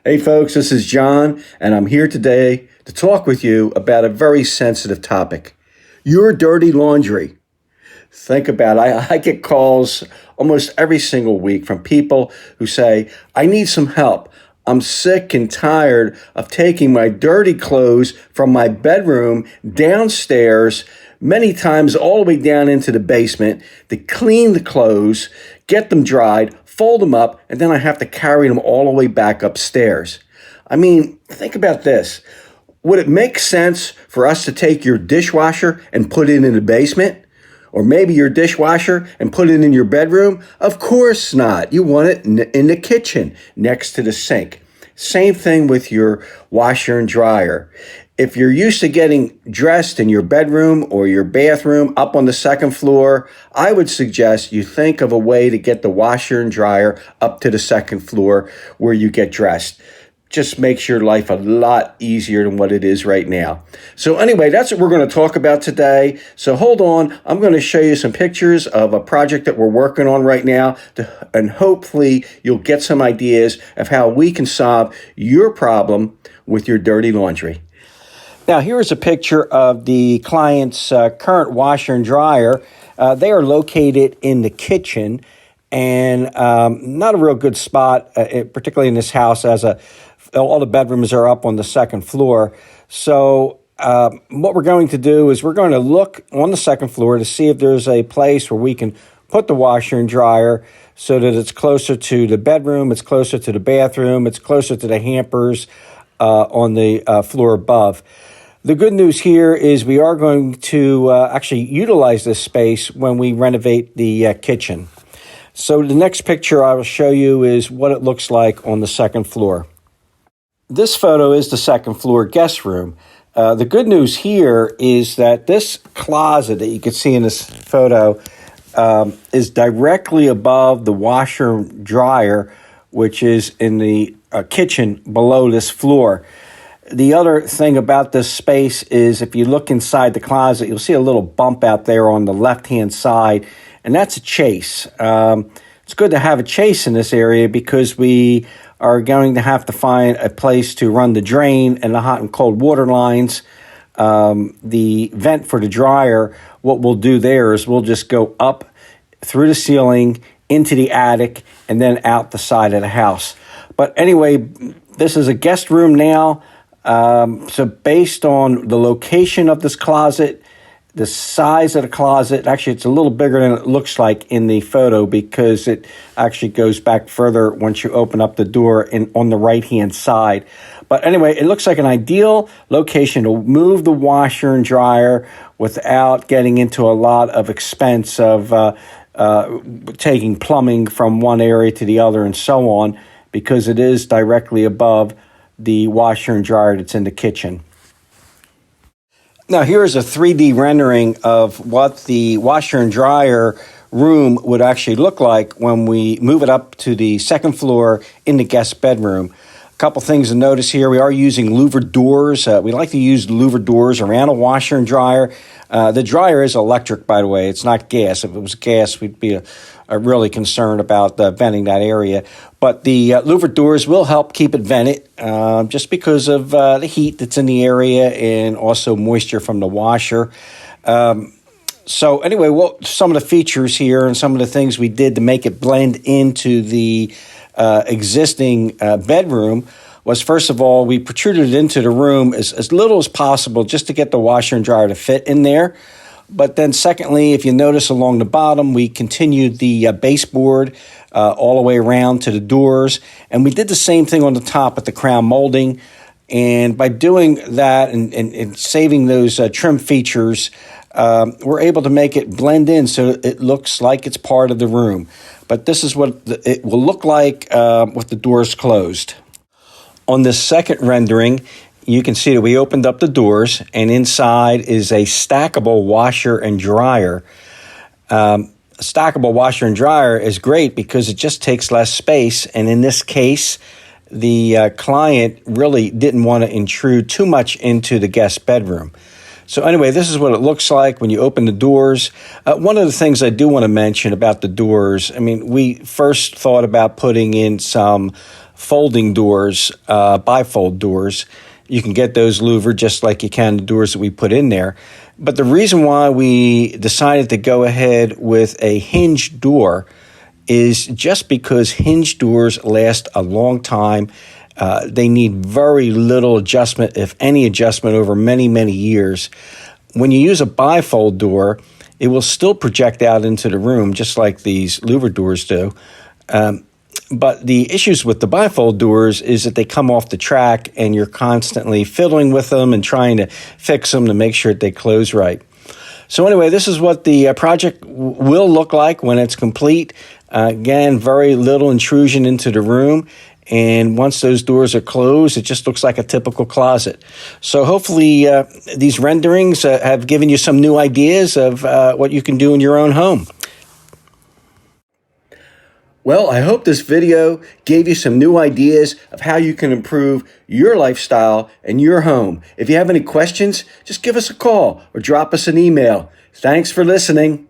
Hey folks, this is John, and I'm here today to talk with you about a very sensitive topic. Your dirty laundry. Think about it. I get calls almost every single week from people who say, I need some help. I'm sick and tired of taking my dirty clothes from my bedroom downstairs, many times all the way down into the basement, to clean the clothes, get them dried, fold them up, and then I have to carry them all the way back upstairs. I mean, think about this. Would it make sense for us to take your dishwasher and put it in the basement? Or maybe your dishwasher and put it in your bedroom? Of course not. You want it in the kitchen next to the sink. Same thing with your washer and dryer. If you're used to getting dressed in your bedroom or your bathroom up on the second floor, I would suggest you think of a way to get the washer and dryer up to the second floor where you get dressed. Just makes your life a lot easier than what it is right now. So anyway, that's what we're going to talk about today. So hold on. I'm going to show you some pictures of a project that we're working on right now, and hopefully you'll get some ideas of how we can solve your problem with your dirty laundry. Now, here's a picture of the client's current washer and dryer. They are located in the kitchen, and not a real good spot, particularly in this house, as all the bedrooms are up on the second floor. So what we're going to do is we're going to look on the second floor to see if there's a place where we can put the washer and dryer so that it's closer to the bedroom, it's closer to the bathroom, it's closer to the hampers on the floor above. The good news here is we are going to actually utilize this space when we renovate the kitchen. So the next picture I will show you is what it looks like on the second floor. This photo is the second floor guest room. The good news here is that this closet that you can see in this photo is directly above the washer and dryer, which is in the kitchen below this floor. The other thing about this space is if you look inside the closet, you'll see a little bump out there on the left-hand side, and that's a chase. It's good to have a chase in this area because we are going to have to find a place to run the drain and the hot and cold water lines. The vent for the dryer, what we'll do there is we'll just go up through the ceiling into the attic and then out the side of the house. But anyway, this is a guest room now. So based on the location of this closet, the size of the closet, actually it's a little bigger than it looks like in the photo because it actually goes back further once you open up the door on the right-hand side. But anyway, it looks like an ideal location to move the washer and dryer without getting into a lot of expense of taking plumbing from one area to the other and so on, because it is directly above the washer and dryer that's in the kitchen. Now, here's a 3D rendering of what the washer and dryer room would actually look like when we move it up to the second floor in the guest bedroom. A couple things to notice here. We are using louvered doors. We like to use louvered doors around a washer and dryer. The dryer is electric, by the way. It's not gas. If it was gas, we'd be really concerned about venting that area. But the louvered doors will help keep it vented just because of the heat that's in the area and also moisture from the washer. So anyway, some of the features here and some of the things we did to make it blend into the existing bedroom was, first of all, we protruded it into the room as little as possible just to get the washer and dryer to fit in there. But then secondly, if you notice along the bottom, we continued the baseboard all the way around to the doors. And we did the same thing on the top with the crown molding. And by doing that and saving those trim features, we're able to make it blend in so it looks like it's part of the room. But this is what it will look like with the doors closed. On this second rendering, you can see that we opened up the doors, and inside is a stackable washer and dryer. A stackable washer and dryer is great because it just takes less space, and in this case, the client really didn't want to intrude too much into the guest bedroom. So anyway, this is what it looks like when you open the doors. One of the things I do want to mention about the doors, I mean, we first thought about putting in some folding doors, bifold doors. You can get those louvered just like you can the doors that we put in there. But the reason why we decided to go ahead with a hinge door is just because hinge doors last a long time. They need very little adjustment, if any adjustment, over many, many years. When you use a bifold door, it will still project out into the room just like these louvered doors do. But the issues with the bifold doors is that they come off the track and you're constantly fiddling with them and trying to fix them to make sure that they close right. So anyway, this is what the project will look like when it's complete. Again, very little intrusion into the room. And once those doors are closed, it just looks like a typical closet. So hopefully these renderings have given you some new ideas of what you can do in your own home. Well, I hope this video gave you some new ideas of how you can improve your lifestyle and your home. If you have any questions, just give us a call or drop us an email. Thanks for listening.